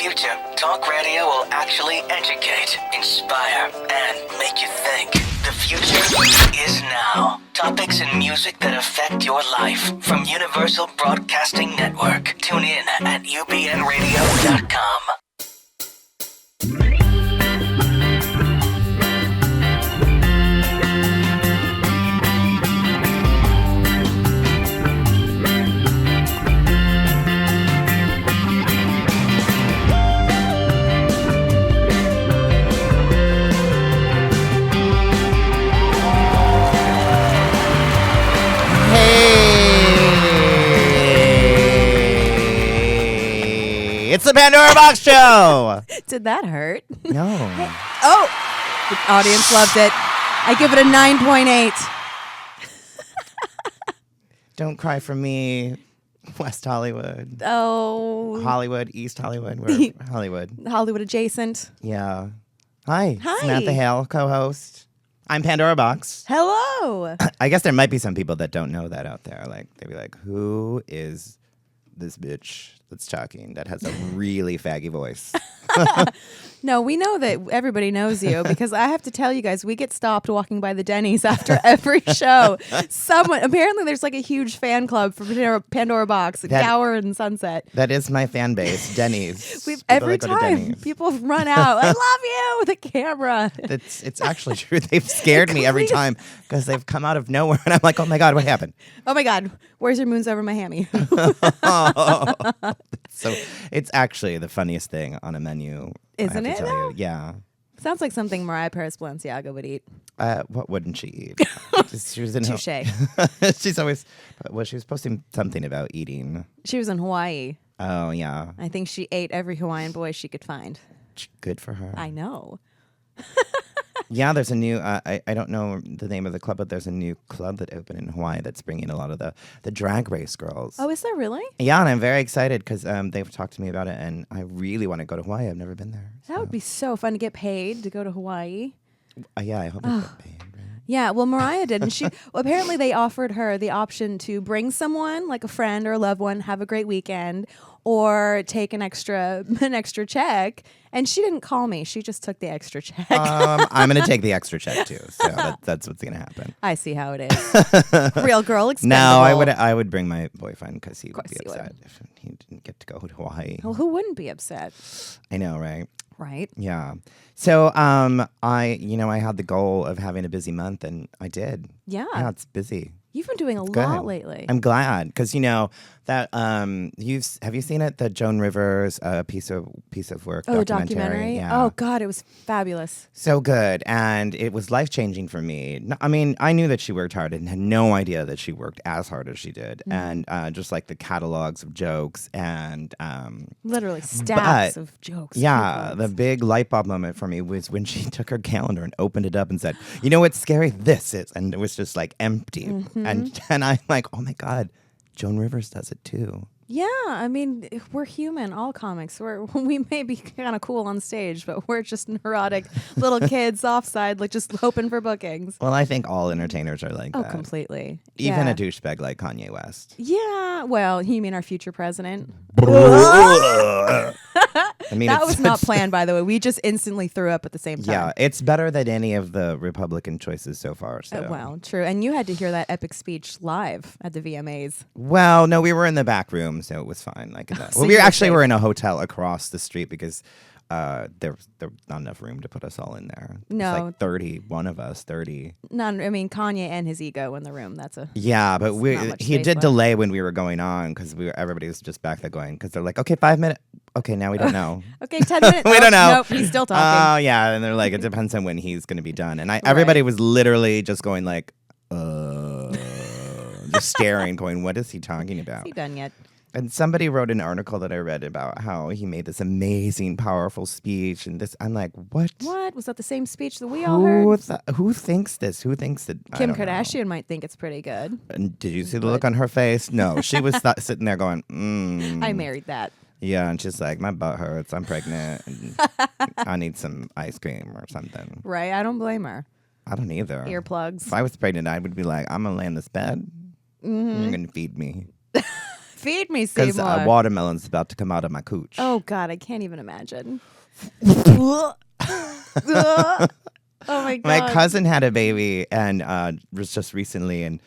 future, talk radio will actually educate, inspire, and make you think. The future is now. Topics and music that affect your life from Universal Broadcasting Network. Tune in at ubnradio.com. It's the Pandora Boxx show. Did that hurt? No. Oh, the audience loved it. I give it a 9.8. Don't cry for me, West Hollywood. Oh. Hollywood, East Hollywood. We're Hollywood. Hollywood adjacent. Yeah. Hi. Hi. Samantha Hale, co-host. I'm Pandora Boxx. Hello. I guess there might be some people that don't know that out there. Like, they'd be like, who is this bitch that's talking that has a really faggy voice? No, we know that everybody knows you because I have to tell you guys, we get stopped walking by the Denny's after every show. Apparently there's like a huge fan club for Pandora Boxx, Gower and Sunset. That is my fan base, Denny's. Every time people run out, I love you with a camera. It's actually true. They've scared me every time because they've come out of nowhere and I'm like, oh my God, what happened? Oh my God, where's your moons over my hammy? So it's actually the funniest thing on a menu. Isn't it? Tell you. Yeah. Sounds like something Mariah Balenciaga would eat. What wouldn't she eat? She was in Touché. She's always. Well, she was posting something about eating. She was in Hawaii. Oh yeah. I think she ate every Hawaiian boy she could find. Good for her. I know. Yeah, there's a new. I don't know the name of the club, but there's a new club that opened in Hawaii that's bringing a lot of the drag race girls. Oh, is there really? Yeah, and I'm very excited because they've talked to me about it, and I really want to go to Hawaii. I've never been there. That would be so fun to get paid to go to Hawaii. Yeah, I hope I get paid. Right? Yeah, well, Mariah did, and she apparently they offered her the option to bring someone, like a friend or a loved one, have a great weekend, or take an extra check. And she didn't call me; she just took the extra check. I'm gonna take the extra check too, so that's what's gonna happen. I see how it is. Real girl expendable. No, I would bring my boyfriend because he would be upset if he didn't get to go to Hawaii. Well, who wouldn't be upset? I know, right? Right. Yeah. So I had the goal of having a busy month, and I did. Yeah. Yeah, it's busy. You've been doing a lot lately. I'm glad because that have you seen it? The Joan Rivers piece of work. Oh, documentary. Yeah. Oh God, it was fabulous. So good, and it was life changing for me. I mean, I knew that she worked hard, and had no idea that she worked as hard as she did. And just like the catalogs of jokes and literally stacks of jokes. Yeah, the big light bulb moment for me was when she took her calendar and opened it up and said, "You know what's scary? This is," and it was just like empty. Mm-hmm. And I'm like, oh my God, Joan Rivers does it too. Yeah, I mean, we're human. All comics, we may be kind of cool on stage, but we're just neurotic little kids offside, like just hoping for bookings. Well, I think all entertainers are like that. Oh, completely. Even a douchebag like Kanye West. Yeah. Well, you mean our future president? I mean, that was not planned, by the way. We just instantly threw up at the same time. Yeah, it's better than any of the Republican choices so far. So. Well, true. And you had to hear that epic speech live at the VMAs. Well, no, we were in the back room, so it was fine. Like, So well, we were in a hotel across the street because there was not enough room to put us all in there. No, it's like 31 of us, 30. None. I mean, Kanye and his ego in the room. But he did delay when we were going on because everybody was just back there going because they're like, okay, 5 minutes. Okay, now we don't know. Okay, 10 minutes. We don't know. Nope, he's still talking. Oh yeah, and they're like, it depends on when he's going to be done. And everybody was literally just going like, just staring, going, what is he talking about? Is he done yet? And somebody wrote an article that I read about how he made this amazing, powerful speech. And this, I'm like, what? What? Was that the same speech that we all heard? Who thinks this? Who thinks that? Kim Kardashian might think it's pretty good. And did you see the look on her face? No, she was sitting there going, I married that. Yeah, and she's like, my butt hurts. I'm pregnant. And I need some ice cream or something. Right. I don't blame her. I don't either. Earplugs. If I was pregnant, I would be like, I'm going to lay in this bed. You're going to feed me. Feed me, Because Seymour. watermelon's about to come out of my cooch. Oh God, I can't even imagine. Oh my God. My cousin had a baby and was just recently, and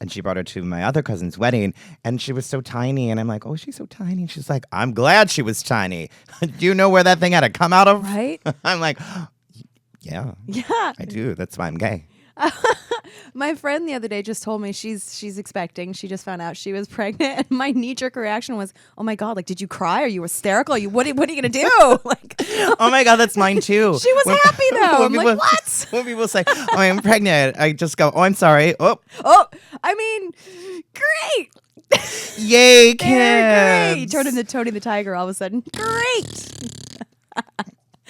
she brought her to my other cousin's wedding, and she was so tiny, and I'm like, oh, she's so tiny. And she's like, I'm glad she was tiny. Do you know where that thing had to come out of? Right? I'm like, yeah, I do. That's why I'm gay. My friend the other day just told me she's expecting. She just found out she was pregnant, and my knee-jerk reaction was, "Oh my God! Like, did you cry? Are you hysterical? What are you gonna do?" Like, Oh my God, that's mine too. she was happy though. I'm like, what? When people say, "Oh, I'm pregnant," I just go, "Oh, I'm sorry." Oh, I mean, great. yay, kids! They're great. Turn into Tony the Tiger all of a sudden. Great.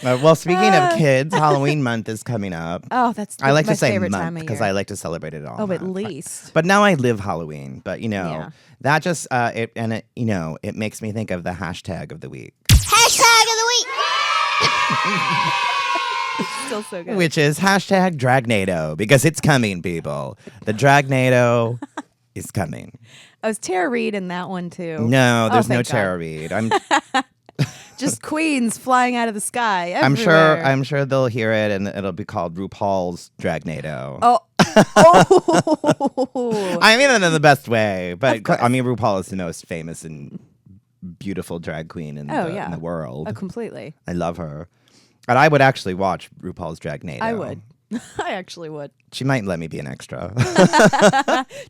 Well, speaking of kids, Halloween month is coming up. Oh, that's I like my to say favorite time month of because year. I like to celebrate it all. Oh, at month. least. But now I live Halloween. But Yeah. that just it makes me think of the hashtag of the week, Hashtag of the week. Still so good. which is hashtag Dragnado, because it's coming, people. The Dragnado is coming. I was Tara Reid in that one too. No, there's no thank God. Tara Reid. Just queens flying out of the sky. I'm Everywhere. sure they'll hear it, and it'll be called RuPaul's Dragnado. Oh. I mean that in the best way, but course. I mean RuPaul is the most famous and beautiful drag queen in the world. Oh, completely. I love her, and I would actually watch RuPaul's Dragnado. I would. I actually would. She might let me be an extra.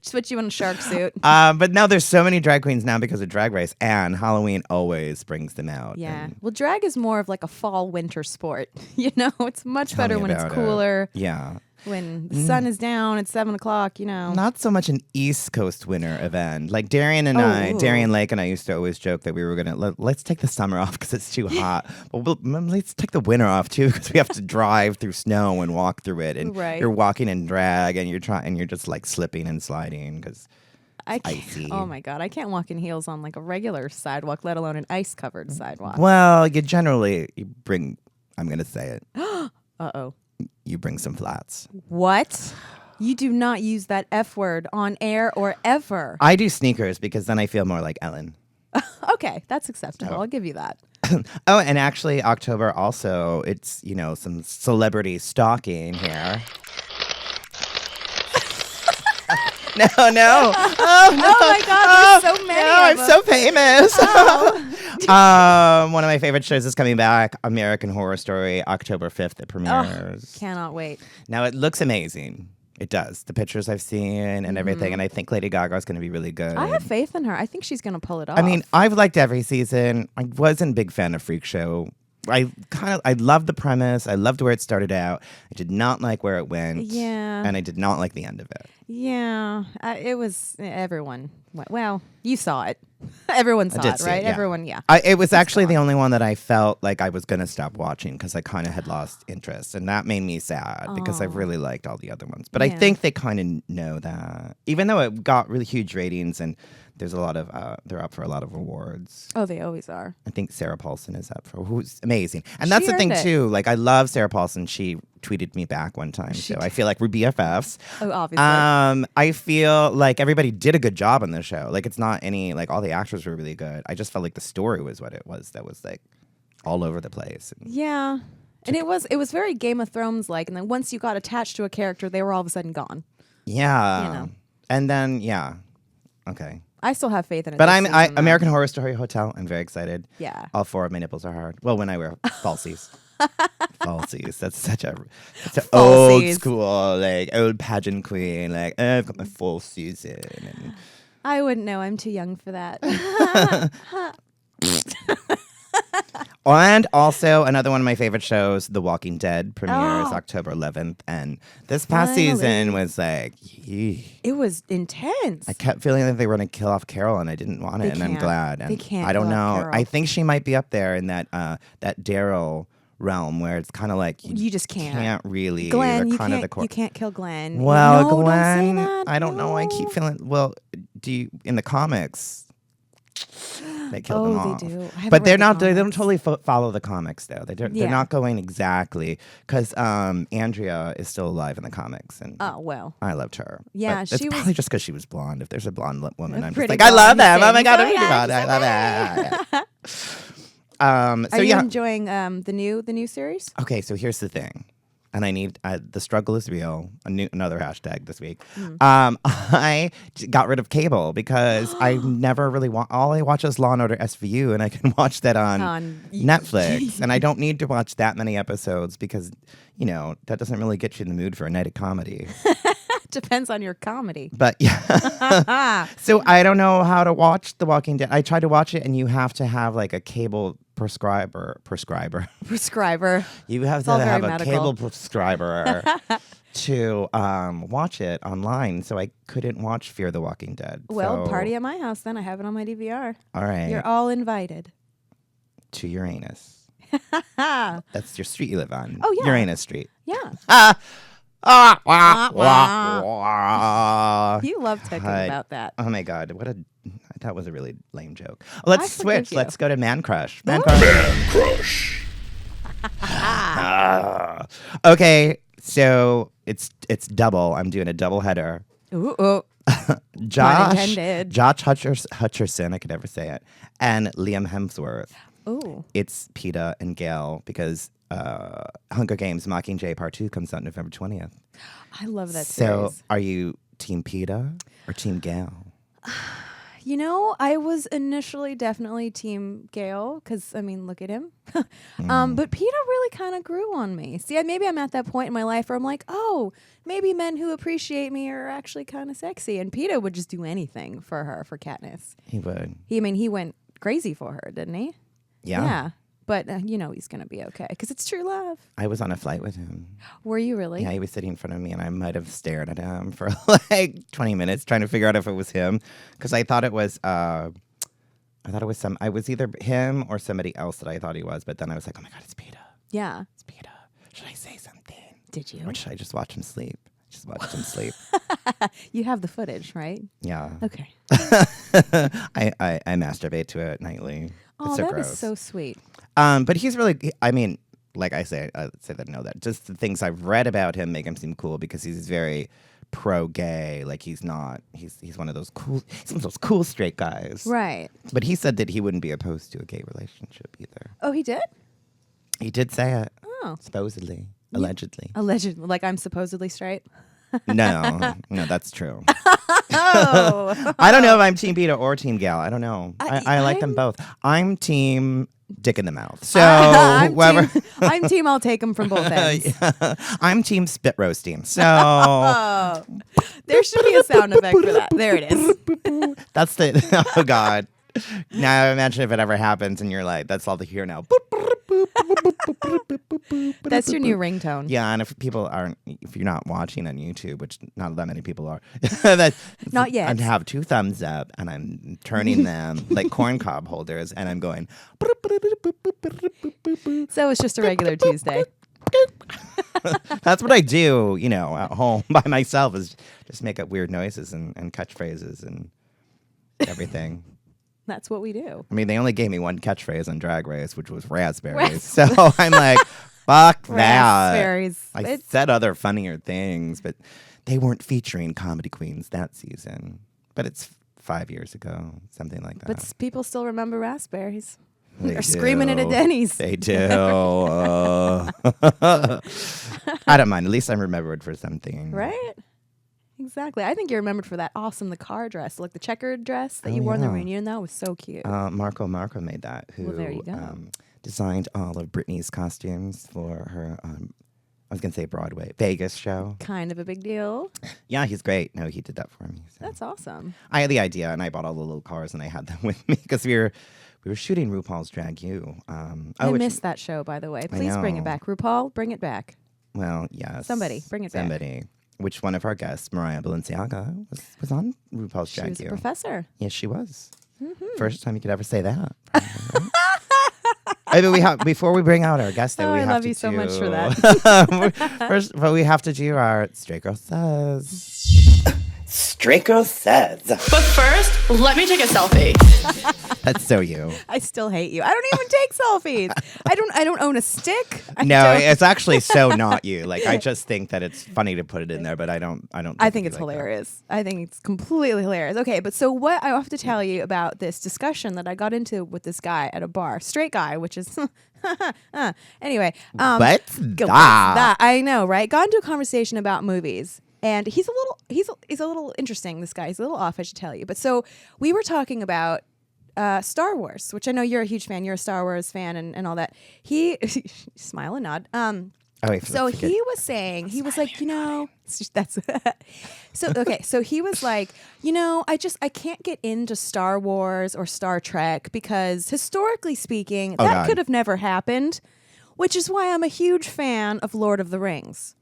Just put you in a shark suit. But now there's so many drag queens now because of Drag Race, and Halloween always brings them out. Yeah. and Well, drag is more of like a fall winter sport. You know, it's much tell better me when it's about it. cooler. Yeah. When the sun is down at 7:00, you know. Not so much an East Coast winter event. Like Darian Lake and I used to always joke that we were gonna let's take the summer off because it's too hot. But let's take the winter off too because we have to drive through snow and walk through it. And Right. you're walking in drag and you're just like slipping and sliding because I it's can't, icy. oh my God, I can't walk in heels on like a regular sidewalk, let alone an ice-covered sidewalk. Well, you bring. I'm gonna say it. Uh-oh. You bring some flats. What? You do not use that F word on air or ever. I do sneakers because then I feel more like Ellen. Okay, that's acceptable. I'll give you that. Oh, and actually, October also, it's, some celebrity stalking here. No. Oh, my God, there's so many No, of I'm them. so famous. One of my favorite shows is coming back, American Horror Story, October 5th it premieres. Cannot wait. Now, it looks amazing. It does. The pictures I've seen and everything, and I think Lady Gaga is going to be really good. I have faith in her. I think she's going to pull it off. I mean, I've liked every season. I wasn't a big fan of Freak Show. I loved the premise. I loved where it started out. I did not like where it went. Yeah. And I did not like the end of it. Yeah, it was everyone. Well, you saw it. Everyone saw did it, see right? it, yeah. Everyone, yeah. It was actually the only one that I felt like I was going to stop watching because I kind of had lost interest. And that made me sad because I really liked all the other ones. But I Yeah. think they kind of know that. Even though it got really huge ratings and there's a lot of, they're up for a lot of awards. Oh, they always are. I think Sarah Paulson is up for, who's amazing. And that's She the thing, earned it. too. Like, I love Sarah Paulson. She tweeted me back one time. So I feel like we're BFFs. Oh, obviously. I feel like everybody did a good job on the show. Like, it's not any, like, all the actors were really good. I just felt like the story was what it was that was, like, all over the place. And Yeah. And it was very Game of Thrones like, and then once you got attached to a character, they were all of a sudden gone. yeah. You know. And then, yeah. Okay. I still have faith in it. But this season, though. American Horror Story Hotel. I'm very excited. Yeah. All four of my nipples are hard. Well, when I wear falsies. Falsies. That's such a old Falsies. school, like old pageant queen. Like, I've got my falsies in. And I wouldn't know. I'm too young for that. And also another one of my favorite shows, The Walking Dead, premieres Oh. October 11th. And this past Finally. season was like, yee. It was intense. I kept feeling like they were going to kill off Carol, and I didn't want it, They and I'm can't. glad. They And can't I don't kill off know. Carol. I think she might be up there in that Daryl realm where it's kind of like You just can't. Can't really. Glenn, They're you kind of can't, the core. you can't kill Glenn. Well, No, don't say Glenn, that. I don't know. I keep No. feeling. Well, do you in the comics? They kill them off. They do. I haven't But they're read the not. They don't comics. totally follow the comics though. They're Yeah. not going exactly because Andrea is still alive in the comics, and Oh, well. I loved her. Yeah, But it's she was- probably just because she was blonde. If there's a blonde woman, I'm just pretty like, I love blonde them. Oh my things. god, Oh, I'm yeah, blonde. I love it. So Are you yeah. enjoying the new series? Okay, so here's the thing, and I need the struggle is real. Another hashtag this week. I got rid of cable because I never really all I watch is Law and Order SVU, and I can watch that on Netflix, and I don't need to watch that many episodes because that doesn't really get you in the mood for a night of comedy. Depends on your comedy. But yeah, so I don't know how to watch The Walking Dead. I tried to watch it, and you have to have like a cable prescriber. You have to all very have a medical. cable prescriber to watch it online. So I couldn't watch Fear the Walking Dead. Well, So, party at my house then. I have it on my DVR. all right, You're all invited. to Uranus. That's your street you live on. Oh, yeah. Uranus Street. Yeah. Wah, wah. wah. You love talking Hi. about that. Oh my god, that was a really lame joke. Let's forgive switch. you. Let's go to Man Crush. Man Crush. Okay, so it's double. I'm doing a double header. Ooh. Josh intended. Hutcherson, I could never say it, and Liam Hemsworth. Ooh. It's PETA and Gale because Hunger Games Mockingjay Part 2 comes out November 20th. I love that So series. are you Team PETA or Team Gale? I was initially definitely Team Gale because, I mean, look at him. But PETA really kind of grew on me. See, maybe I'm at that point in my life where I'm like, oh, maybe men who appreciate me are actually kind of sexy. And PETA would just do anything for her, for Katniss. He would. He went crazy for her, didn't he? Yeah. Yeah. But he's going to be okay because it's true love. I was on a flight with him. Were you really? Yeah, he was sitting in front of me, and I might have stared at him for like 20 minutes trying to figure out if it was him, because I thought it was. I was either him or somebody else that I thought he was, but then I was like, oh my god, it's PETA. Yeah. It's PETA. Should I say something? Did you? Or should I just watch him sleep? Just watch him sleep. You have the footage, right? Yeah. Okay. I masturbate to it nightly. Oh, it's so that gross. is so sweet. But he's really. I mean, like I say that know that. Just the things I've read about him make him seem cool because he's very pro-gay. Like he's not. He's one of those cool. He's one of those cool straight guys. Right. But he said that he wouldn't be opposed to a gay relationship either. Oh, he did? He did say it. Oh. Supposedly, allegedly. Allegedly. Like I'm supposedly straight? No, that's true. Oh. I don't know if I'm Team PETA or Team Gal. I don't know. I like them both. I'm Team Dick in the Mouth. So whoever. I'm team I'll take him from both ends. I'm Team Spit Roasting. So Oh. There should be a sound effect for that. There it is. that's the. Oh God. Now imagine if it ever happens and you're like, that's all to hear now. That's your new ringtone. Yeah, and if you're not watching on YouTube, which not that many people are, Not yet. I'd have two thumbs up, and I'm turning them like corn cob holders, and I'm going. So it's just a regular Tuesday. That's what I do, at home by myself, is just make up weird noises and catchphrases and everything. That's what we do. I mean, they only gave me one catchphrase on Drag Race, which was raspberries. So I'm like, fuck that. Raspberries. I said other funnier things, but they weren't featuring comedy queens that season. But it's 5 years ago, something like that. But people still remember raspberries. They They're screaming it at Denny's. They do. I don't mind. At least I'm remembered for something. Right? Exactly. I think you're remembered for that the car dress, like the checkered dress that you wore in the reunion. That was so cute. Marco made that, who Well, there you go. designed all of Britney's costumes for her, I was going to say Broadway, Vegas show. Kind of a big deal. Yeah, he's great. No, he did that for me. So. That's awesome. I had the idea, and I bought all the little cars, and I had them with me because we were shooting RuPaul's Drag U. I missed that show, by the way. Please bring know. it back. RuPaul, bring it back. Well, yes. Somebody, bring it back. Somebody. Which one of our guests, Mariah Balenciaga, was on RuPaul's She Drag was a U. professor. Yes, she was. First time you could ever say that. Probably, right? Before we bring out our guest, though, Oh, we I have love to you so do, much for that. First, but we have to do our Straight Girl Says. Straight Girl Says. But first, let me take a selfie. That's so you. I still hate you. I don't even take selfies. I don't own a stick. It's actually so not you. Like, I just think that it's funny to put it in there, but I don't. I think it's hilarious. I think it's completely hilarious. Okay, but so what I have to tell you about this discussion that I got into with this guy at a bar, straight guy, which is anyway. What's What's that? that? I know, right? Got into a conversation about movies. And he's a little interesting, this guy. He's a little off, I should tell you. But so we were talking about Star Wars, which I know you're a huge fan. You're a Star Wars fan and all that. He smile and nod. So he was saying, he was like, that's so okay. So he was like, I can't get into Star Wars or Star Trek because historically speaking, that could have never happened, which is why I'm a huge fan of Lord of the Rings.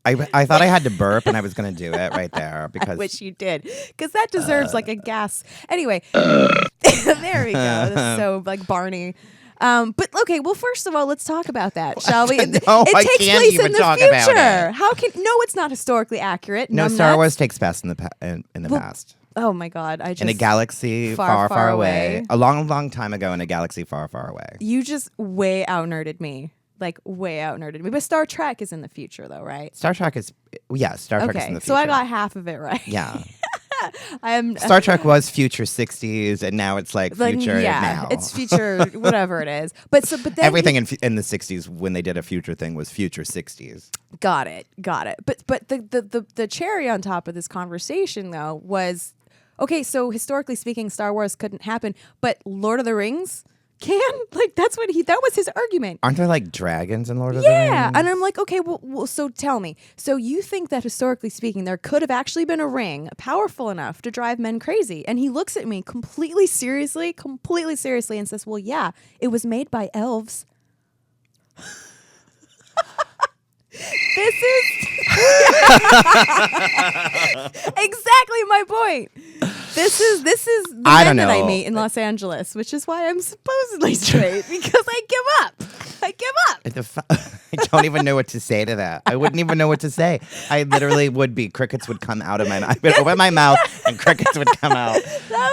I thought I had to burp and I was going to do it right there because I wish you did, because that deserves like a gas. Anyway, there we go. This is so like Barney. But okay, well, first of all, let's talk about that, shall we? No, it I takes can't place even in the talk future. about it. How can it's not historically accurate? No, Star Wars takes place in the past. Oh my God! In a galaxy far away. A long time ago in a galaxy far away. You just way out nerded me. Like way out nerded me. But Star Trek is in the future though, right? Star Trek is Trek is in the future. So I got half of it right. Yeah. I'm Star Trek was future 60s and now it's like future now. It's future whatever it is. But then everything in the 60s when they did a future thing was future 60s. Got it. But the cherry on top of this conversation though was okay, so historically speaking Star Wars couldn't happen, but Lord of the Rings can? Like that was his argument. Aren't there like dragons in Lord of the Rings? Yeah, and I'm like, okay, well, so tell me. So you think that historically speaking, there could have actually been a ring powerful enough to drive men crazy? And he looks at me completely seriously, and says, well, yeah, it was made by elves. This is exactly my point. This is the men that I meet in Los Angeles, which is why I'm supposedly straight, because I give up. I don't even know what to say to that. I wouldn't even know what to say. I literally would be. Crickets would come out of my mouth. I would open my mouth and crickets would come out.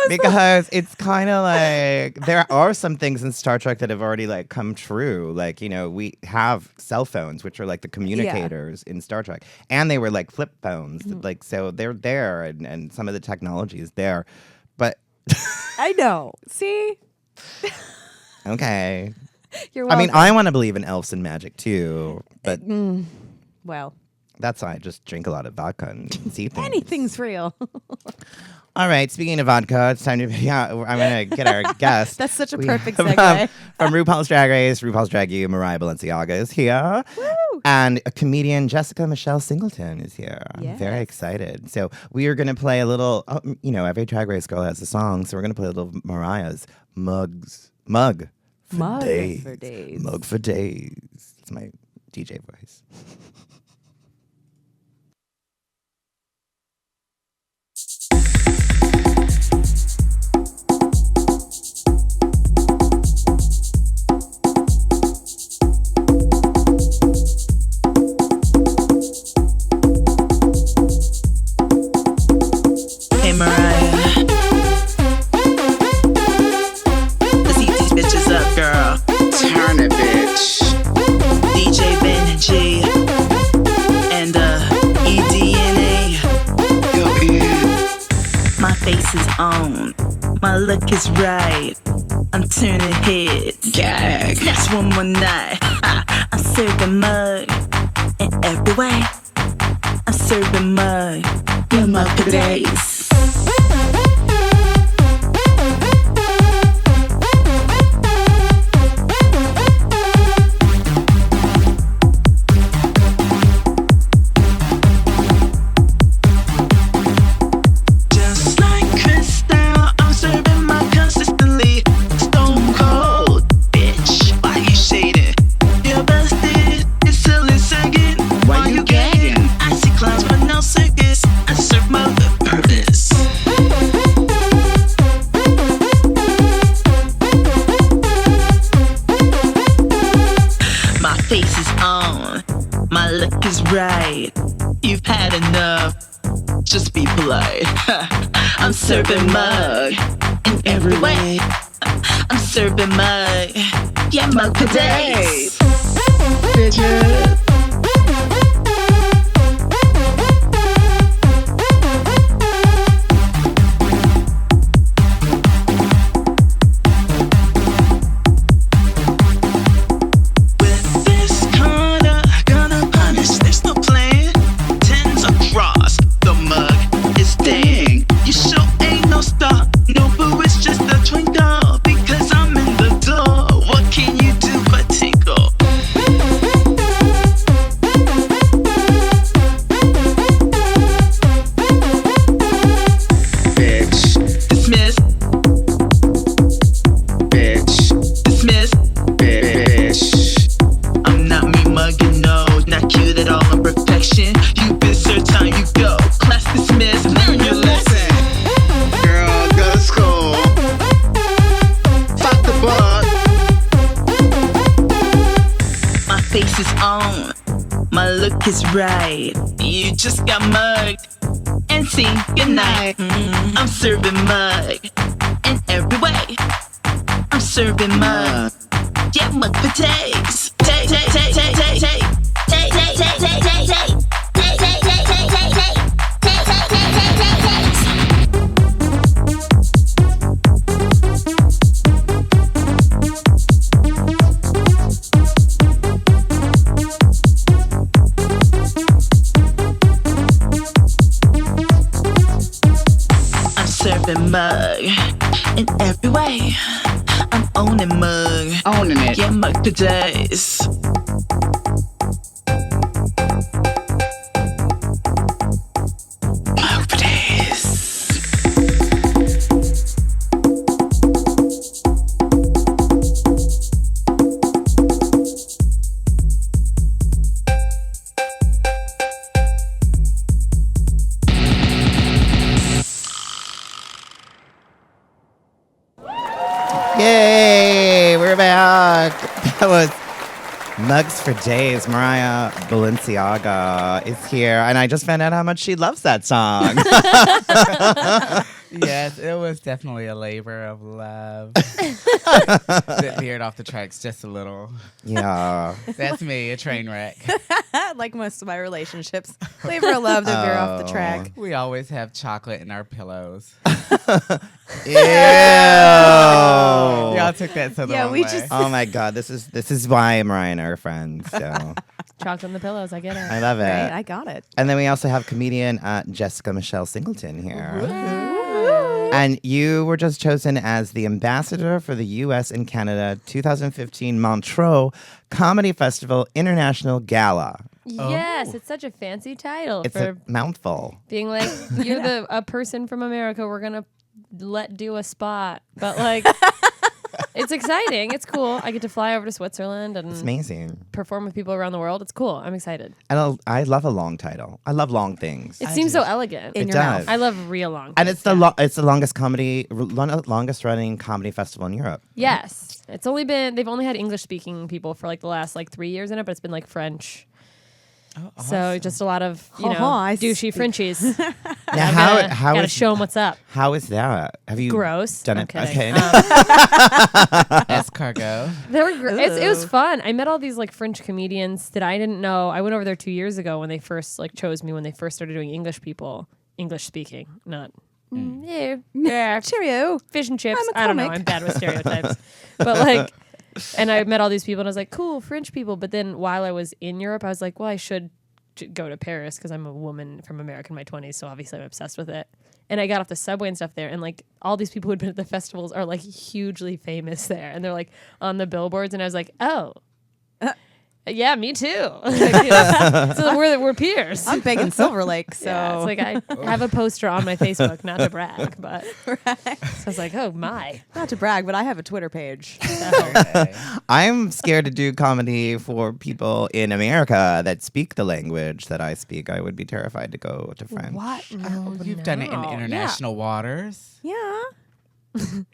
Because it's kind of like there are some things in Star Trek that have already like come true. Like, we have cell phones, which are like the communicators in Star Trek. And they were like flip phones. Like, so they're there and some of the technology is there. But I know. See? Okay. You're welcome. I mean, I want to believe in elves and magic too, but well, that's why I just drink a lot of vodka and see things. Anything's real. All right, speaking of vodka, it's time to I'm gonna get our guest. That's such a perfect segue. From RuPaul's Drag Race, RuPaul's Drag U, Mariah Balenciaga is here. Woo! And a comedian, Jessica Michelle Singleton, is here. Yes. I'm very excited. So we are gonna play a little. Every Drag Race girl has a song, so we're gonna play a little Mariah's Mug for days. Mug for days. It's my DJ voice. Hey Mariah, let's eat these bitches up, girl. Turn it, bitch. DJ Ben G and EDNA. Go in. My face is on, my look is right. I'm turning heads. Gag. That's one more night. I'm serving mud in every way. I'm serving mud. You're mud for days. Just like crystal, I'm serving mud consistently. Stone cold, bitch. Why you shading? You're busted. It's still in second. Why you gagging? I see clowns but no circus. I serve mud with purpose. My face is on. My look is right. You've had enough. Just be polite. I'm serving mug in every way. I'm serving mug. Yeah, mug for days. Bitches. Is right. You just got mugged and sing goodnight. I'm serving mug in every way. I'm serving mug. Yeah, mug for days. Take, take, take, take, take, take. Take, take, take, take, take, take. Take, take, take, take, take, take. Take, take, take, take, take, take. Serving mug in every way. I'm owning mug. Owning it. Yeah, mug for days. Mug for days. Yay! We're back. That was Mugs for Days. Mariah Balenciaga is here, and I just found out how much she loves that song. Yes, it was definitely a labor of love. That veered off the tracks just a little. Yeah. That's me, a train wreck. Like most of my relationships, flavor of love that veer off the track. We always have chocolate in our pillows. Ew. Y'all took that so the Yeah, wrong we way. just- Oh my God, this is why Mariah and I are friends. So Chocolate in the pillows. I get it. I love it. Right, I got it. And then we also have comedian Jessica Michelle Singleton here. And you were just chosen as the ambassador for the U.S. and Canada 2015 Montreux Comedy Festival International Gala. Yes, it's such a fancy title It's for a mouthful. being like, you're a person from America. We're going to let do a spot. But like, it's exciting. It's cool. I get to fly over to Switzerland It's and amazing. perform with people around the world. It's cool. I'm excited. And I love a long title. I love long things. It seems so elegant. In It your does. mouth. I love real long. And things, it's the yeah. it's the longest running comedy festival in Europe. Yes. It's only been, they've only had English speaking people for like the last like 3 years in it, but it's been like French. So just a lot of, you know, I douchey Frenchies. Now, how gotta is show them what's up. how is that? Have you Gross. done I'm it? kidding. Okay. Escargot. They were it was fun. I met all these like French comedians that I didn't know. I went over there 2 years ago when they first like chose me when they first started doing English speaking, not yeah, Cheerio. fish and chips. I'm a I don't know. comic. I'm bad with stereotypes, but like, and I met all these people and I was like, cool French people. But then while I was in Europe, I was like, well, I should go to Paris because I'm a woman from America in my 20s, so obviously I'm obsessed with it. And I got off the subway and stuff there, and like all these people who'd been at the festivals are like hugely famous there, and they're like on the billboards, and I was like, oh, yeah, me too. So we're peers. I'm big in Silver Lake, so Yeah, it's like I have a poster on my Facebook, not to brag, but so I was like, oh my. not to brag, but I have a Twitter page. I'm scared to do comedy for people in America that speak the language that I speak. I would be terrified to go to French. What? Oh, you've done it in international waters. Yeah.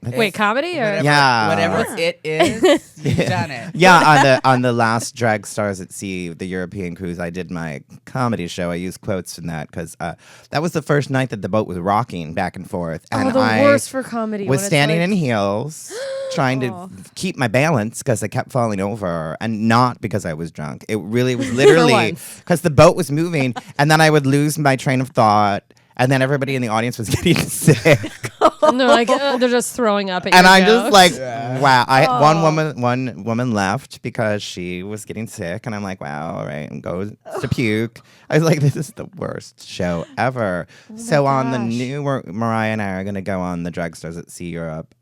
Wait, comedy or Yeah. Whatever it is, you've done it. Yeah, on the last Drag Stars at Sea, the European cruise, I did my comedy show. I used quotes in that because that was the first night that the boat was rocking back and forth, and the I worst for comedy. was when it's standing like- in heels, trying to keep my balance because I kept falling over, and not because I was drunk. It really was literally once. because the boat was moving, and then I would lose my train of thought. And then everybody in the audience was getting sick, And they're like, they're just throwing up at and your I'm just jokes. like, wow. One woman left because she was getting sick, and I'm like, wow, all right, and goes to puke. I was like, this is the worst show ever. So on the new, Mariah and I are gonna go on the Drag Stars at Sea Europe.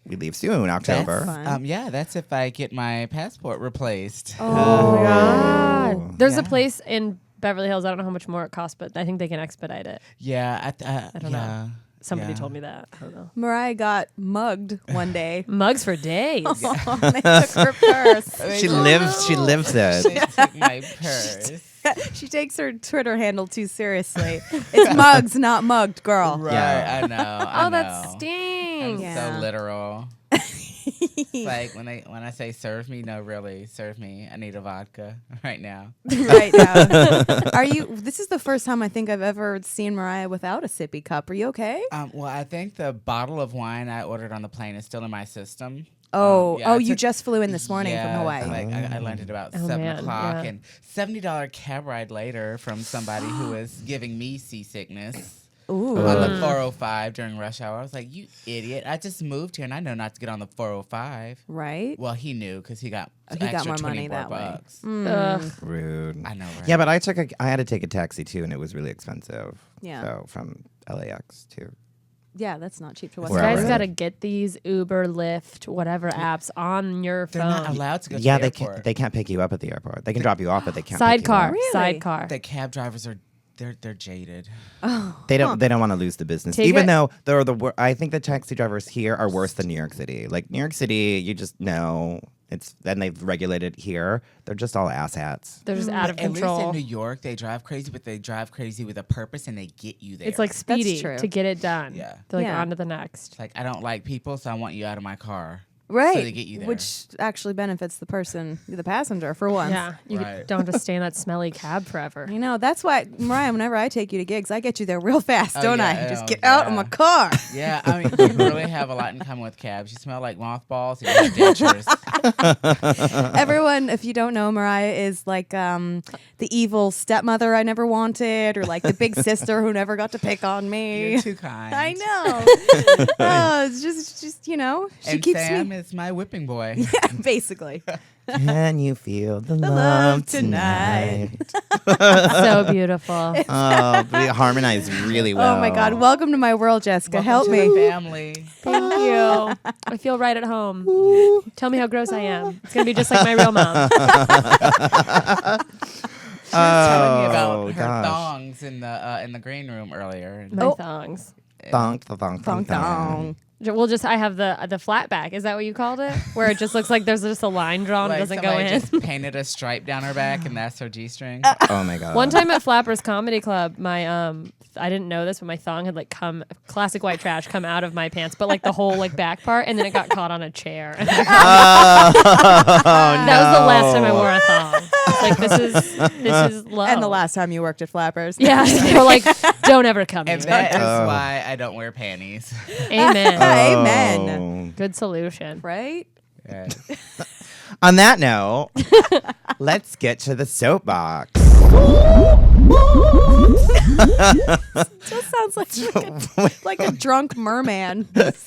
We leave soon, October. fun. Yeah, that's if I get my passport replaced. Oh my God. There's a Yeah. place in Beverly Hills. I don't know how much more it costs, but I think they can expect it. Yeah, I don't know. Somebody told me that. I don't know. Mariah got mugged one day. Mugs for days. They took her purse. She lives it. They took my purse. She takes her Twitter handle too seriously. It's mugs, not mugged, girl. Right, Yeah. I know. I Oh, that know. stings. I'm Yeah. so literal. It's like when I say serve me, no, really, serve me. I need a vodka right now. Right now. Are you? This is the first time I think I've ever seen Mariah without a sippy cup. Are you okay? Well, I think the bottle of wine I ordered on the plane is still in my system. Oh, Yeah, I you took- just flew in this morning from Hawaii. Like I landed about Oh, 7 man, o'clock, yeah. and $70 cab ride later from somebody who was giving me seasickness. Ooh. On the 405 during rush hour. I was like, you idiot. I just moved here and I know not to get on the 405. Right? Well, he knew because he got He got extra more money 24 that way. bucks. Ugh. Rude. I know, right? Yeah, but I had to take a taxi too, and it was really expensive. Yeah. So from LAX to Yeah, that's not cheap to West Where You I guys live. got to get these Uber, Lyft, whatever apps on your They're phone. not allowed to go to yeah, the they airport. can't. They can't pick you up at the airport. They can drop you off, but they can't. pick you Sidecar. up. Really? Sidecar. The cab drivers are they're jaded. They don't. They don't want to lose the business, Take even it- though they're I think the taxi drivers here are worse than New York City. Like New York City, you just know it's. And they've regulated here. They're just all asshats. They're just out of At least control. in New York, they drive crazy, but they drive crazy with a purpose and they get you there. It's like speedy true. to get it done. Yeah. They're like Yeah. on to the next. Like, I don't like people, so I want you out of my car. Right. So they get you there. Which actually benefits the passenger for once. Yeah. You Right. don't have to stay in that smelly cab forever. You know, that's why, Mariah, whenever I take you to gigs, I get you there real fast, Oh, don't yeah, I? Just oh, get out of yeah. my car. Yeah, I mean, you really have a lot in common with cabs. You smell like mothballs and you have dentures. Everyone, if you don't know, Mariah is like the evil stepmother I never wanted, or like the big sister who never got to pick on me. You're too kind. I know. Oh, it's just you know, she And keeps Sam me. is my whipping boy. Yeah, basically. Can you feel the love love tonight. tonight? So beautiful. Oh, we harmonize really well. Oh my God! Welcome to my world, Jessica. Help Welcome to me. the family. Thank you. I feel right at home. Tell me how gross I am. It's going to be just like my real mom. Telling me about her gosh. thongs in the green room earlier. My thongs. Thong, thong, thong, Thong thong. I have the flat back. Is that what you called it? Where it just looks like there's just a line drawn. It Like doesn't go somebody in. just painted a stripe down her back, and that's her G-string. Oh my God. One time at Flappers Comedy Club, my I didn't know this, but my thong had like classic white trash come out of my pants, but like the whole like back part, and then it got caught on a chair. And that was the last time I wore a thong. It's like this is low. And the last time you worked at Flappers. yeah, they were like, don't ever come And here. that is why I don't wear panties. Amen. Amen. Good solution. Right? Yeah. On that note, let's get to the soapbox. Still sounds like a drunk merman. That's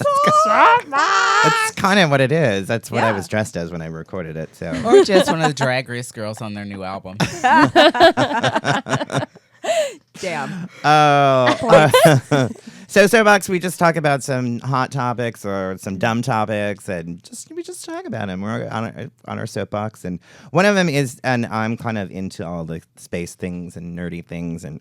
kind of what it is. That's what I Yeah. was dressed as when I recorded it. So Or just one of the Drag Race girls on their new album. Damn. Oh. So Soapbox, we just talk about some hot topics or some dumb topics, and we just talk about them. We're on our soapbox, and one of them is, and I'm kind of into all the space things and nerdy things, and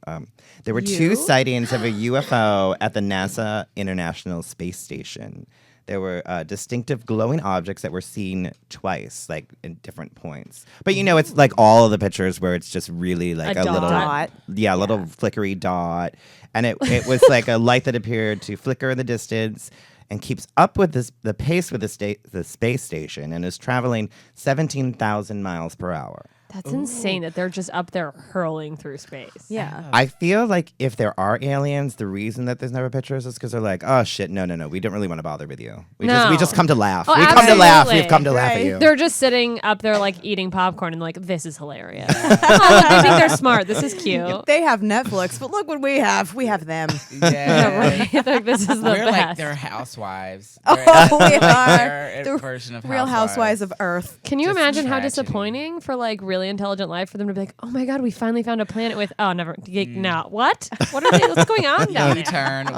there were two sightings of a UFO at the NASA International Space Station. There were distinctive glowing objects that were seen twice, like in different points. But you know, it's like all of the pictures where it's just really like A a little, dot. yeah, a little flickery dot. And it was like a light that appeared to flicker in the distance. and keeps up with the pace with the space station and is traveling 17,000 miles per hour. That's insane that they're just up there hurling through space. Yeah. I feel like if there are aliens, the reason that there's never pictures is because they're like, oh shit, no, we don't really want to bother with you. We just come to laugh. Oh, we come to laugh. absolutely. We've come to laugh at you. They're just sitting up there like eating popcorn and like, this is hilarious. Oh, they think they're smart. This is cute. They have Netflix, but look what we have. We have them. Yeah, right. They're like, this is the We're best. like their housewives. Oh, we are. Their The version of Real Housewives of Earth. Can you Just imagine how tragedy. disappointing for like really intelligent life for them to be like, oh my god, we finally found a planet with no, what are they? What's going on down We there? turn. We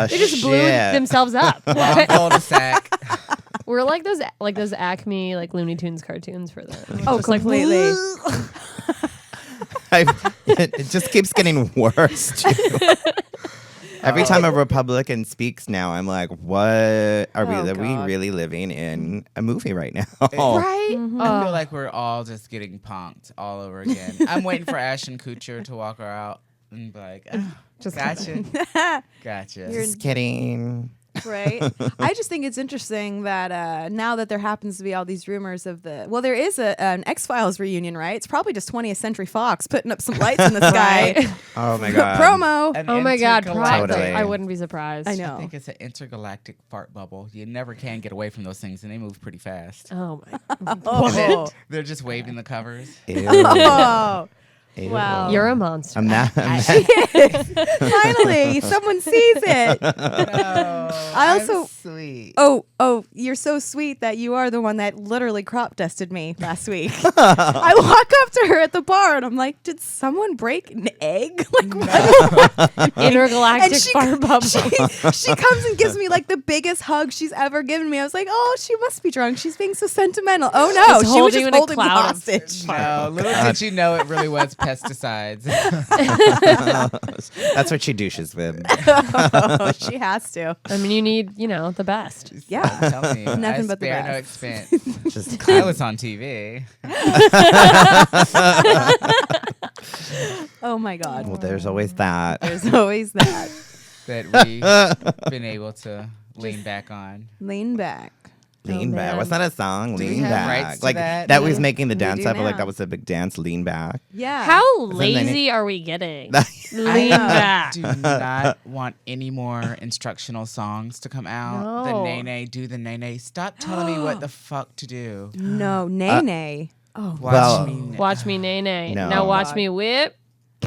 They just blew shit. themselves up. wrong cul-de-sac. We're like those Acme like Looney Tunes cartoons for them. Oh, Just like, completely. It just keeps getting worse, too. Every time a Republican speaks now, I'm like, what are we? Oh, Are we God. really living in a movie right now? right? I feel like we're all just getting punked all over again. I'm waiting for Ashton Kutcher to walk her out and be like, oh, Just gotcha. Gotcha. Just kidding. Right. I just think it's interesting that now that there happens to be all these rumors of there is an X-Files reunion, right? It's probably just 20th Century Fox putting up some lights in the sky. Right. Oh my god. Promo. An Oh my god, intergalactic- Totally. I wouldn't be surprised. I I know. think it's an intergalactic fart bubble. You never can get away from those things, and they move pretty fast. Oh my. Oh. They're just waving the covers. Ew. Oh. Ew. Wow. You're a monster. I'm not. Finally, someone sees it. I also- sweet. Oh, you're so sweet that you are the one that literally crop dusted me last week. I walk up to her at the bar and I'm like, did someone break an egg? Like, what? Intergalactic And she- fart bubble. She comes and gives me like the biggest hug she's ever given me. I was like, oh, she must be drunk. She's being so sentimental. Oh no, Just she was holding you just in a holding me cloud of hostage. No, little did you know it really was pesticides. That's what she douches with. Oh, she has to. I mean, you need, the best. Yeah. I'm telling you, Nothing I but the spare no best. expense. Just I was on TV. Oh my God. well, there's always that. There's always that. That we've been able to lean back on. Lean back. Lean back. man. What's that a song? we Lean have back. rights to Like that? was making the We dance. do I feel like now. that was a big dance. Lean back. Yeah. How then lazy are we getting? I Lean back. do not want any more instructional songs to come out. No. The Nene, do the Nene. Stop telling me what the fuck to do. No, nay, nay. Oh, Watch Well- me. Watch me nay nay. No. Now watch God. me whip.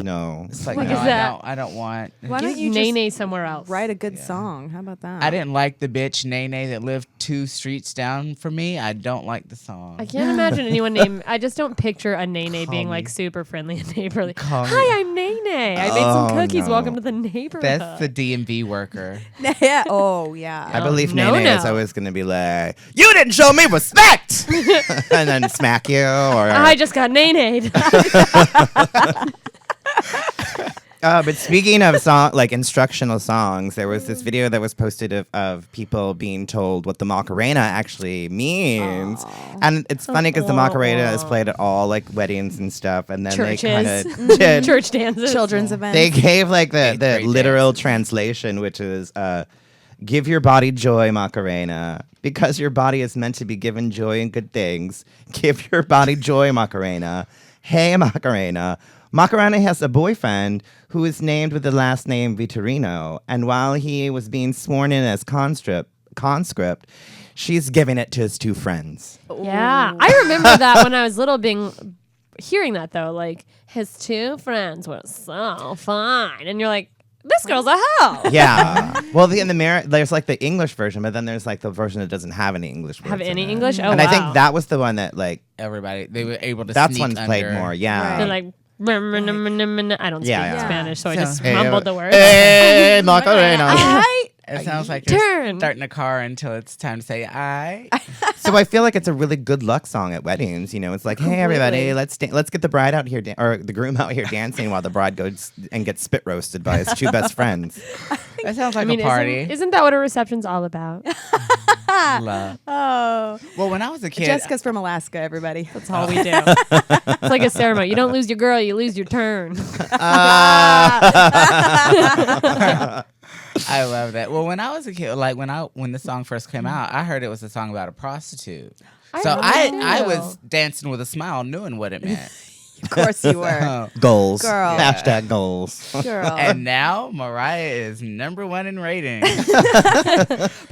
No. It's like, What no, is that? I don't want. why don't Get you nay just nay somewhere else. write a good song? How about that? I didn't like the bitch Nene that lived 2 streets down from me. I don't like the song. I can't imagine anyone named. I just don't picture a Nene being me. like super friendly and neighborly. Call me. Hi, I'm Nene. I made some Oh, cookies. no. Welcome to the neighborhood. That's the DMV worker. yeah. Oh, yeah. I believe no, Nene is no. always going to be like, you didn't show me respect! And then smack you. Or I just got Nene. But speaking of instructional songs, there was this video that was posted of people being told what the Macarena actually means. And it's funny because the Macarena is played at all like weddings and stuff. And then they kind Churches. of Church dances. Children's events. they gave like the grade literal translation, which is give your body joy, Macarena. Because your body is meant to be given joy and good things. Give your body joy, Macarena. Hey, Macarena. Macarena has a boyfriend who is named with the last name Vitorino, and while he was being sworn in as conscript, she's giving it to his 2 friends. Yeah, I remember that when I was little, hearing that though. Like his 2 friends were so fine, and you're like, this girl's a hoe. Yeah. Well, there's like the English version, but then there's like the version that doesn't have any English words. Have in any it. English? Oh, And wow. I think that was the one that like Everybody, they were able to that's sneak one's played under. more. Yeah. They're like. I don't speak Yeah. Spanish, so I So- just Hey, mumbled the word. Hey, Macarena. It sounds like you're Turn. starting a car until it's time to say I. So I feel like it's a really good luck song at weddings. It's like, hey everybody, Completely. let's get the bride out here or the groom out here dancing while the bride goes and gets spit roasted by his 2 best friends. That sounds like I mean, a party. isn't that what a reception's all about? Love. Oh, Well, when I was a kid, Jessica's from Alaska, everybody. That's all we do. It's like a ceremony. You don't lose your girl, you lose your turn. I love that. Well, when I was a kid, like when the song first came out, I heard it was a song about a prostitute. So I was dancing with a smile, knowing what it meant. Of course you were. Goals. Girl. Hashtag goals. Girl. And now Mariah is #1 in ratings. But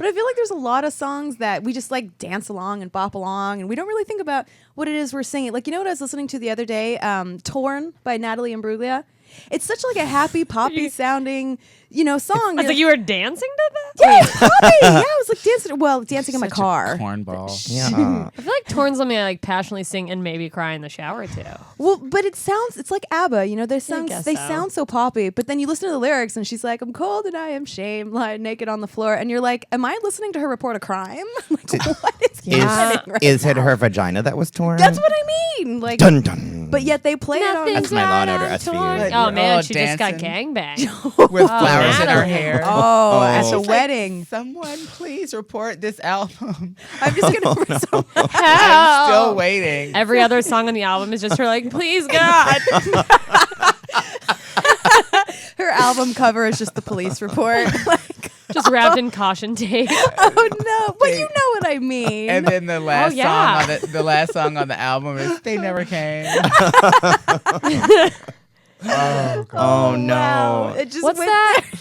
I feel like there's a lot of songs that we just like dance along and bop along, and we don't really think about what it is we're singing. Like, you know what I was listening to the other day? Torn by Natalie Imbruglia. It's such like a happy poppy sounding, song. I was like, you were dancing to that? Yeah, it's poppy. Yeah, I was like dancing in my car. Cornball. Yeah. I feel like Torn's something I like passionately sing and maybe cry in the shower too. Well, but it's like ABBA, they guess sound so poppy, but then you listen to the lyrics and she's like, I'm cold and I am shamed, lying naked on the floor, and you're like, am I listening to her report a crime? Like, what is happening right Is it now? her vagina that was torn? That's what I mean. Like, Dun dun. but yet they play it on. That's my Law and Order SVU. Oh man, Oh, she just got dancing. gangbanged. With flowers in her Natalie. hair. Oh, at the It's like wedding. Someone please report this album. I'm just gonna. I'm still waiting. Every other song on the album is just her like, please God. Her album cover is just the police report. Like, Just wrapped in caution tape. oh no! But you know what I mean. And then the last yeah. song on the last song on the album is "They Never Came." Oh God. Oh no. Wow. It just What's went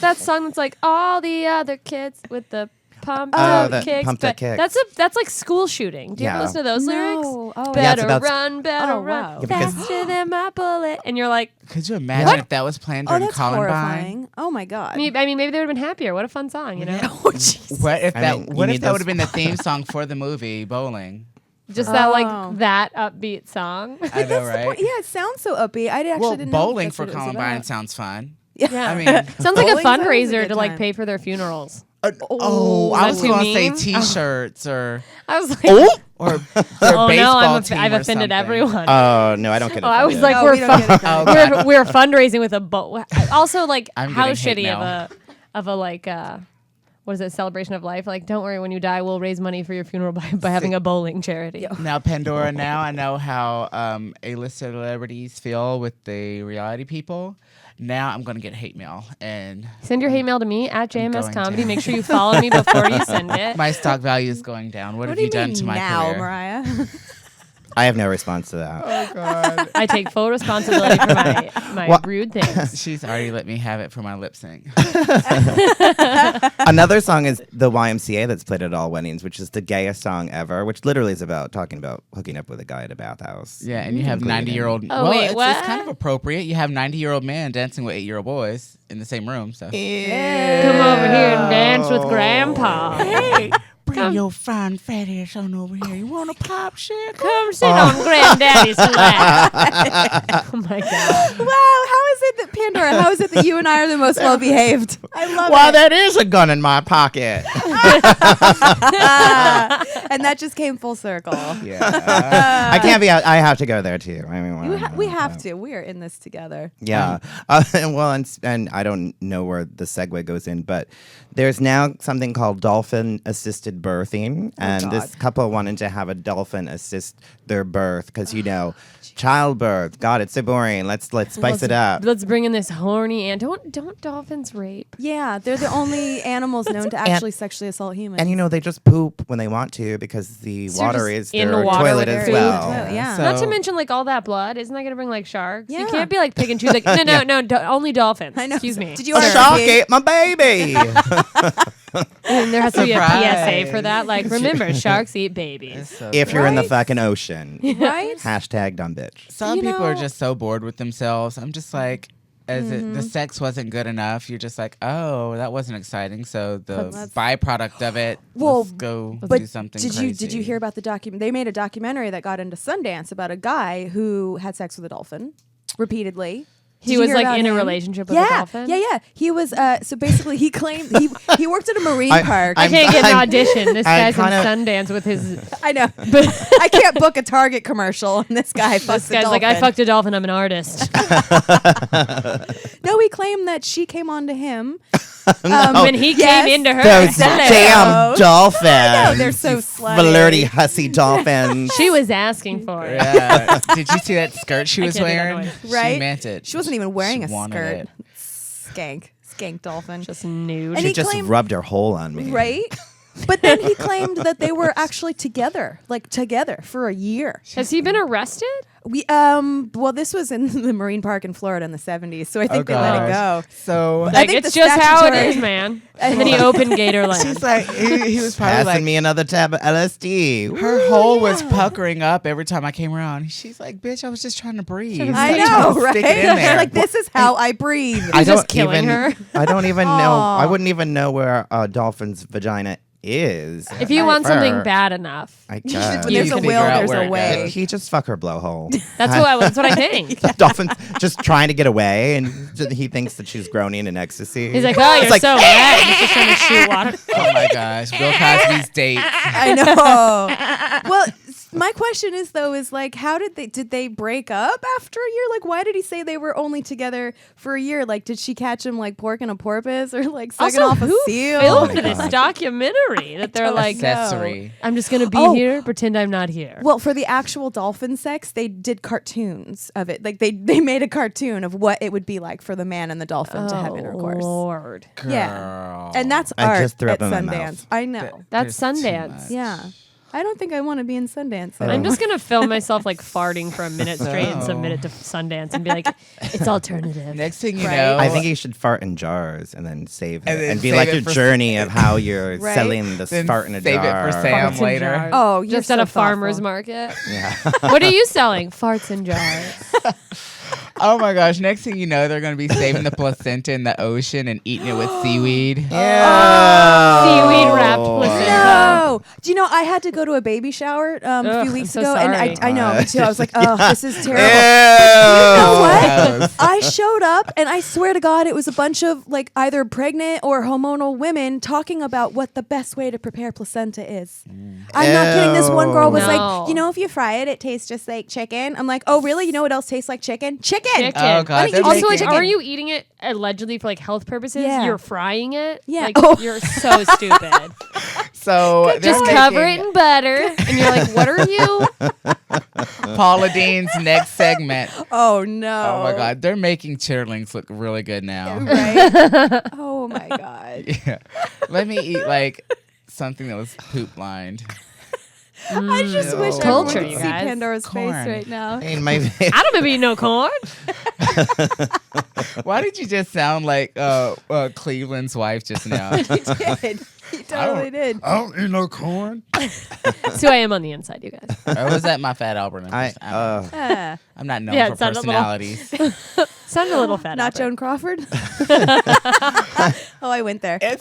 that song that's like all the other kids with the pumped Oh, up the kicks? pumped up but kicks. That's like school shooting. Do you ever Yeah. listen to those lyrics? No. Oh, Yeah, Better it's about- run, better Oh, run, wow. Yeah, because- faster than my bullet. And you're like, Could you imagine What? if that was planned Oh, during that's Columbine? horrifying. Oh my god. I mean, maybe they would have been happier. What a fun song, you know? Oh jeez. What if I that? mean, you What if need that would those- have been the theme song for the movie Bowling? Just that Oh. like that upbeat song. I know, right? Yeah, it sounds so upbeat. I actually Well, didn't know bowling that's for what it was Columbine about. sounds fun. Yeah. I mean, Sounds like a Bowling sounds a fundraiser good to like time. pay for their funerals. oh, I is was that going too to say mean? T-shirts or I was like, or their oh baseball no, team I've or offended something. everyone. No, I don't get it. Oh, I was like, No, we're, we don't get it. Oh, God. we're fundraising with a boat. Also, like, I'm how getting hate shitty mail. of a like, what is it, celebration of life? Like, don't worry, when you die, we'll raise money for your funeral by having a bowling charity. Now, Pandora, now I know how A-list celebrities feel with the reality people. Now I'm going to get hate mail. And Send your hate mail to me at JMS going Comedy. to. Make sure you follow me before you send it. my stock value is going down. What have do you you done mean to my now, career? Mariah? I have no response to that. Oh, God. I take full responsibility for my Well- rude things. She's already let me have it for my lip sync. Another song is the YMCA that's played at all weddings, which is the gayest song ever, which literally is about talking about hooking up with a guy at a bathhouse. Yeah, and you have 90-year-old. Oh, well, wait, it's what? kind of appropriate. You have 90-year-old men dancing with 8-year-old boys in the same room. So Come over here and dance with Grandpa. hey, bring your fine fat ass on over here. You want a pop shit? Come sit on Granddaddy's lap. Oh my God. Wow, how is it that Pandora? How is it that you and I are the most well behaved? I love Well, it. that is a gun in my pocket. And that just came full circle. Yeah. I can't be out. I have to go there too. I mean, We have to. We are in this together. Yeah. Well, and I don't know where the segue goes in, but there's now something called dolphin assisted birthing. And this couple wanted to have a dolphin assist their birth because, childbirth. God, it's so boring. Let's spice it up. Let's bring in this horny and don't dolphins rape? Yeah, they're the only animals known to actually sexually assault humans. And they just poop when they want to because the So water just is in their the water toilet with as their well. food. Yeah. So- Not to mention like all that blood. Isn't that gonna bring like sharks? You Yeah. can't be like pick and choose. Like no, only dolphins. I know. Excuse me. Did you A order shark pig? ate my baby. And there has to be a Surprise. PSA for that. Like remember, sharks eat babies. So If you're in the Right? fucking ocean. Right? Hashtag dumb bitch. Some You people are know- just so bored with themselves. I'm just like, the sex wasn't good enough. You're just like, oh, that wasn't exciting. So the byproduct of it, Well, let's go But do something did crazy. you hear about the document? They made a documentary that got into Sundance about a guy who had sex with a dolphin repeatedly. Did He you was hear like about in a him? relationship with yeah, a dolphin. Yeah. He was. So basically, he claimed he worked at a marine park. I can't get an audition. This I guy's in kinda- Sundance with his. I know, but I can't book a Target commercial, and this guy fucks This the guy's like, I dolphin. fucked a dolphin. I'm an artist. No, he claimed that she came on to him. When he yes. came into her, Those Hello. damn dolphins. they're so slutty. Flirty, hussy dolphins. she was asking for it. Yeah. Did you see that skirt she was can't do that wearing? noise. Right? She meant it. She wasn't even wearing She a wanted skirt. it. Skank. Skank dolphin. Just nude. And She he just claimed- rubbed her hole on me. Right? But then he claimed that they were actually together for a year. Has he been arrested? Well, this was in the Marine Park in Florida in the 70s, so I think they let it go. So Like, think it's the just how it statutory- is, man. And then he opened Gatorland. she's like, he was probably Passing like, me another tab of LSD. her hole was puckering up every time I came around. She's like, bitch, I was just trying to breathe. I Like, know, trying to right? stick it in there. Like, this is how I breathe. I just don't killing even. her. I don't even know. Aw. I wouldn't even know where a dolphin's vagina is. If you want something Her. bad enough, I guess. When there's You a can will, figure out there's where a it way. goes. He just fuck her blowhole. that's what I think. The dolphin's just trying to get away, and he thinks that she's groaning in ecstasy. He's like, oh, you're like- so wet. He's just trying to shoot water. Oh my gosh, Bill Cosby's date. I know. Well, my question is though, is like, how did they break up after a year? Like, why did he say they were only together for a year? Like, did she catch him like porking a porpoise or like sucking Also, off a who seal? filmed Oh my this God. documentary that they're like, Accessory. I'm just going to be Oh. here, pretend I'm not here. Well, for the actual dolphin sex, they did cartoons of it. Like they made a cartoon of what it would be like for the man and the dolphin to have intercourse. Lord. Yeah. Girl. And that's I art just threw at up in my Sundance. mouth. I know. That's There's too Sundance. much. Yeah. I don't think I want to be in Sundance. I'm just going to film myself like farting for a minute straight and submit it to Sundance and be like, it's alternative. Next thing you Right. know, I think you should fart in jars and then save it And then and be save like it your for- journey of how you're Right. selling this Then fart in a save it jar. for Sam. Farts in later. jars. Oh, you're just at so a farmer's thoughtful. market. Yeah. What are you selling? Farts in jars. oh my gosh, next thing you know, they're going to be saving the placenta in the ocean and eating it with seaweed. Seaweed wrapped placenta. No. Do you know I had to go to a baby shower a Ugh, few weeks I'm so ago, and sorry. I know me too. I was like, oh, this is terrible. You know what? Gross. I showed up, and I swear to God, it was a bunch of like either pregnant or hormonal women talking about what the best way to prepare placenta is. I'm not kidding. This one girl was No. like, you know, if you fry it, it tastes just like chicken. I'm like, oh, really? You know what else tastes like chicken? Chicken. Chicken. Oh, God, Why don't they're you Also, just like, chicken? are you eating it allegedly for like health purposes? Yeah. You're frying it. Yeah. Like, Oh. you're so stupid. So they're Just cover it making in butter, and you're like, what are you? Paula Dean's next segment. Oh no. Oh my God, they're making chitterlings look really good now. Right? Oh my God. Yeah. Let me eat like something that was poop lined. I just wish Culture, everyone you could see guys. Pandora's Corn. face right now. In my I don't remember eating no corn. Why did you just sound like Cleveland's wife just now? He did. He totally did. I don't eat no corn. That's who I am on the inside, you guys. Or was that my fat Albert? I'm not known Yeah, for it sounded a little- personalities. Sounded a little fat. Not Albert. Joan Crawford. Oh, I went there. totally.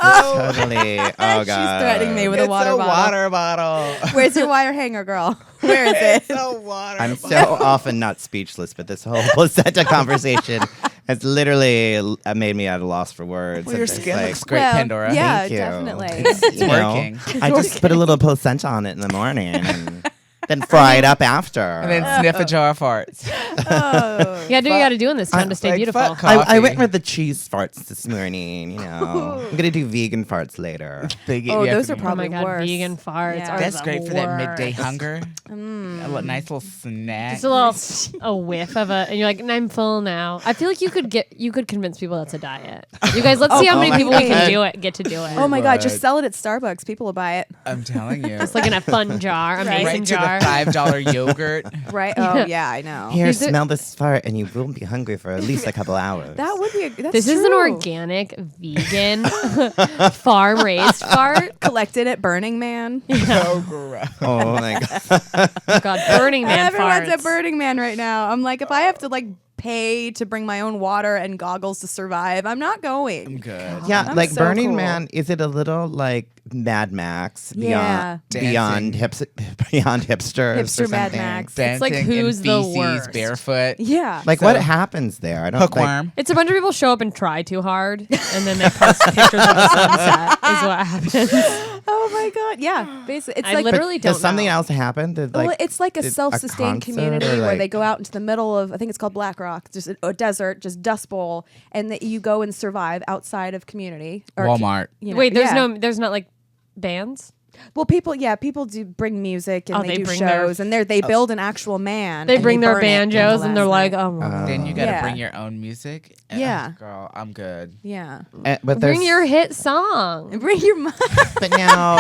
Oh She's God. threatening me with It's a water bottle. water bottle. Where's your wire hanger, girl? Where is it? It's a water I'm so often not speechless, but this whole placenta conversation has literally made me at a loss for words. Well, your I'm just skin like, looks great, Well, Pandora. yeah. Thank you. definitely. It's You know, working. I just put a little placenta on it in the morning and then fry it up after. And then sniff a jar of farts. Oh. You gotta do what you gotta do in this time to stay like, beautiful. fuck I went coffee. with the cheese farts this morning. You know, I'm gonna do vegan farts later. They get Oh, you those after are me. Oh probably my god, worse. vegan farts Yeah. are That's the great for that midday worst. hunger. A nice little snack. Just a whiff of and you're like, I'm full now. I feel like you could convince people that's a diet. You guys, let's see how many my people we God. can get to do it. Oh my God! Just What? sell it at Starbucks. People will buy it. I'm telling you. It's like in a fun jar, a Right. mason right to jar. the $5 yogurt. Right? Oh yeah, I know. Here, Is it- smell this fart, and you won't be hungry for at least a couple hours. That would be. That's This is an true. organic, vegan, farm raised fart. collected at Burning Man. So gross. Oh my God. Oh god, Burning Man Everyone's farts. at Burning Man right now. I'm like, if I have to like pay to bring my own water and goggles to survive, I'm not going. Good. Yeah, I'm like so Burning cool. Man. Is it a little like Mad Max? Yeah. Beyond beyond hipsters. or Hipster Mad something? Max. Dancing like, who's in the feces, worst? barefoot. Yeah. Like So- what happens there? I don't Hookworm. It's a bunch of people show up and try too hard, and then they post pictures of the sunset. Is what happens. Oh my God. Yeah. Basically, it's I like literally don't Does something know. else happen? Did, well, like, it's like a did self-sustained concert community or, where like- they go out into the middle of, I think it's called Black Rock, just a desert, just Dust Bowl, and that you go and survive outside of community. Or Walmart. you know, Wait, there's yeah. there's not like bands. Well, people do bring music and Oh, they they do bring their- shows and they build an actual man. They and bring their burn it in the banjos and they're last like, night. Then you gotta Yeah. bring your own music. Yeah. Girl, I'm good. Yeah. But bring there's- your hit song. And bring your But now,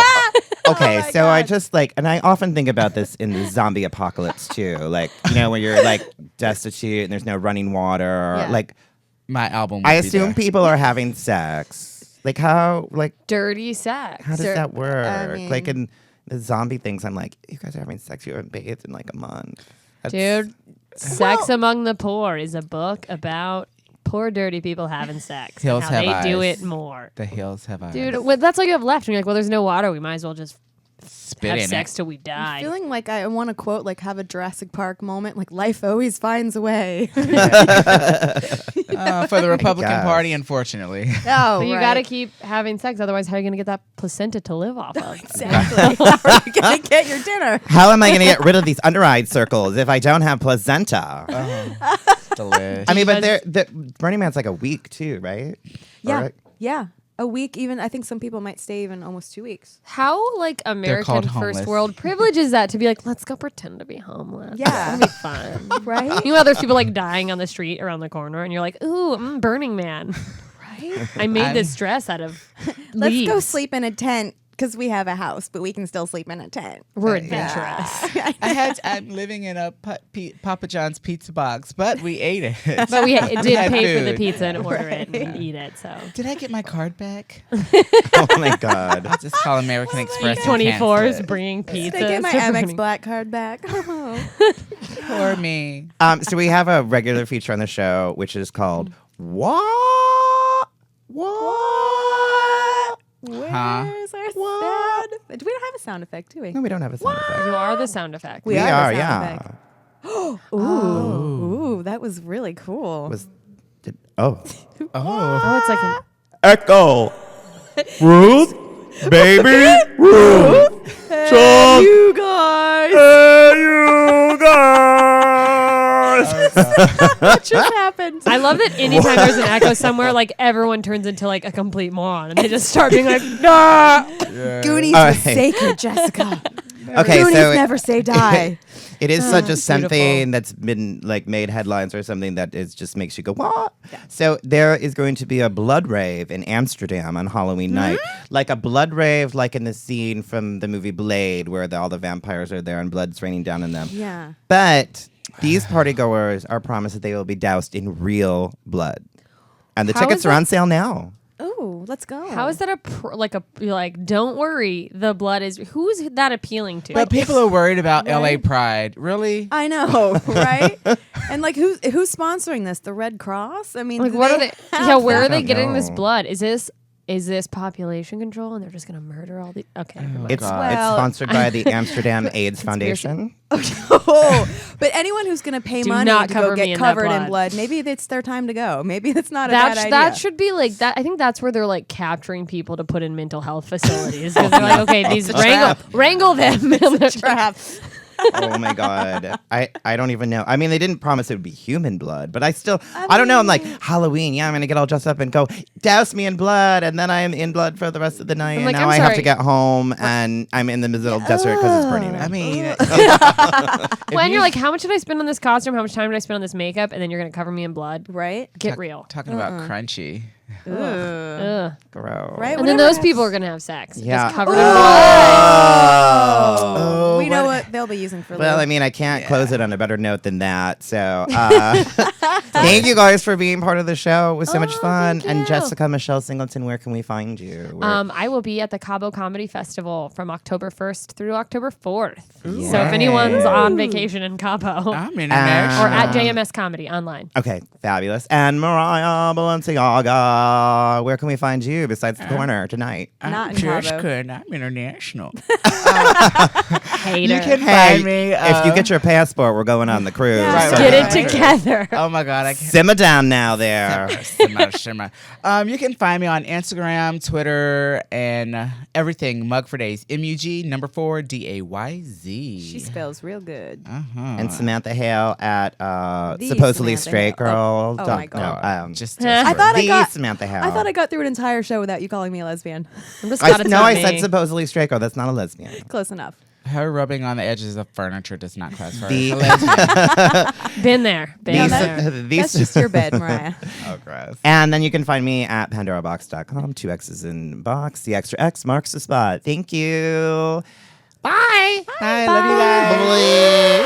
okay, my so I God. just like, and I often think about this in the zombie apocalypse too. Like, when you're like destitute and there's no running water. Yeah. Like, My album. I would be assume there. people are having sex. Like, how Dirty sex. does that work? I mean- Like in the zombie things, I'm like, you guys are having sex. You haven't bathed in like a month. Dude, Sex Among the Poor is a book about poor, dirty people having sex. Hills and how have they do eyes. it more. The hills have eyes. Dude, well, that's all you have left. And you're like, well, there's no water. We might as well just Spit have in sex it. till we die. feeling like I want to quote, like, have a Jurassic Park moment, like, life always finds a way. For the Republican Gosh. Party, unfortunately. Oh, But you right. got to keep having sex. Otherwise, how are you going to get that placenta to live off of? Exactly. How are you going to get your dinner? How am I going to get rid of these under-eye circles if I don't have placenta? Delish. I mean, but Divas. the Burning Man's like a week too, right? Yeah. Or- Yeah. A week, even. I think some people might stay even almost 2 weeks. How, like, American called first homeless. world privilege is that to be like, let's go pretend to be homeless? Yeah. It'll be fun. Right? You know, there's people like dying on the street around the corner, and you're like, ooh, Burning Man. Right? I made this dress out of Let's go leaves. sleep in a tent because we have a house, but we can still sleep in a tent. We're adventurous. I'm living in a Papa John's pizza box, but we ate it. But we did had pay for the food. pizza and order it and eat it. So Did I get my card back? Oh my God. I'll just call American Express. and 24 cancel is it. bringing pizza. They get my Amex Black card back. Poor me. So we have a regular feature on the show, which is called What? Where's Huh? our sound? We don't have a sound effect, do we? No, we don't have a sound effect. You are the sound effect. We We are are, the sound yeah. effect. Ooh, that was really cool. Oh. Oh, it's like an Echo. Ruth. Baby. Ruth. Chuck. you guys, You guys. what just happened? I love that anytime there's an echo somewhere, like everyone turns into like a complete moron and they just start being like, nah. Goonies All was right. sacred, Jessica. Okay, Goonies so never say die. it is such a Beautiful. something that's been like made headlines or something that is just makes you go what? So there is going to be a blood rave in Amsterdam on Halloween night, like a blood rave, like in the scene from the movie Blade, where all the vampires are there and blood's raining down on them. Yeah. But these partygoers are promised that they will be doused in real blood, and the How tickets is are that- on sale now. Oh, let's go. How is that like don't worry, the blood is who's that appealing to? But people are worried about LA Pride. Really? I know, right? And like, who's sponsoring this? The Red Cross? I mean, like do what are they have yeah, where are that? they don't getting this know. blood? Is this population control and they're just gonna murder all the okay. never mind. It's God. it's Well- sponsored by the Amsterdam AIDS Foundation. Oh, but anyone who's going to pay Do money not to cover go me get in that covered in blood. blood, maybe it's their time to go. Maybe that's not a bad idea. That should be like that. I think that's where they're like capturing people to put in mental health facilities. 'Cause they're like, okay, these wrangle them. Traps. Oh my God. I don't even know. I mean, they didn't promise it would be human blood, but I don't know. I'm like, Halloween, yeah, I'm going to get all dressed up and go douse me in blood. And then I am in blood for the rest of the night. I'm And like, now I'm I have to sorry. get home and I'm in the middle desert because it's Burning Man. I mean, Well, and you're like, how much did I spend on this costume? How much time did I spend on this makeup? And then you're gonna cover me in blood. Right? Get real. talking about crunchy. Ugh. Gross. Right? And then those people are gonna have sex. Yeah. Just covered in blood. Oh. we know what they'll be using for Well, lube. I mean, I can't close it on a better note than that. So, thank you guys for being part of the show. It was so much fun. thank And you. Jessica Michelle Singleton, where can we find you? Where- I will be at the Cabo Comedy Festival from October 1st through October 4th. So if anyone's on vacation in Cabo, I'm or international. at JMS Comedy online. Okay, fabulous. And Mariah Balenciaga, where can we find you besides the corner tonight? Not in Jessica, Cabo. and I'm international. Hater. You can Hey, find me. if you get your passport, we're going on the cruise. Yeah. Just get it together. Oh my God, I can't. Simmer down now there. Shimmer. You can find me on Instagram, Twitter, and everything. Mug for Days. MUG 4DAYZ. She spells real good. And Samantha Hale at The supposedly Samantha straight Hale. girl. Oh my God. No, Just I thought I the got Samantha Hale. I thought I got through an entire show without you calling me a lesbian. I'm just glad it's no, not I me. said supposedly straight girl. That's not a lesbian. Close enough. her rubbing on the edges of furniture does not classify The- her as a lesbian. Been there. Been there. That's just your bed, Mariah. Oh, gross. And then you can find me at pandoraboxx.com. 2 X's in box. The extra X marks the spot. Thank you. Bye. Bye. Love you guys. Bye.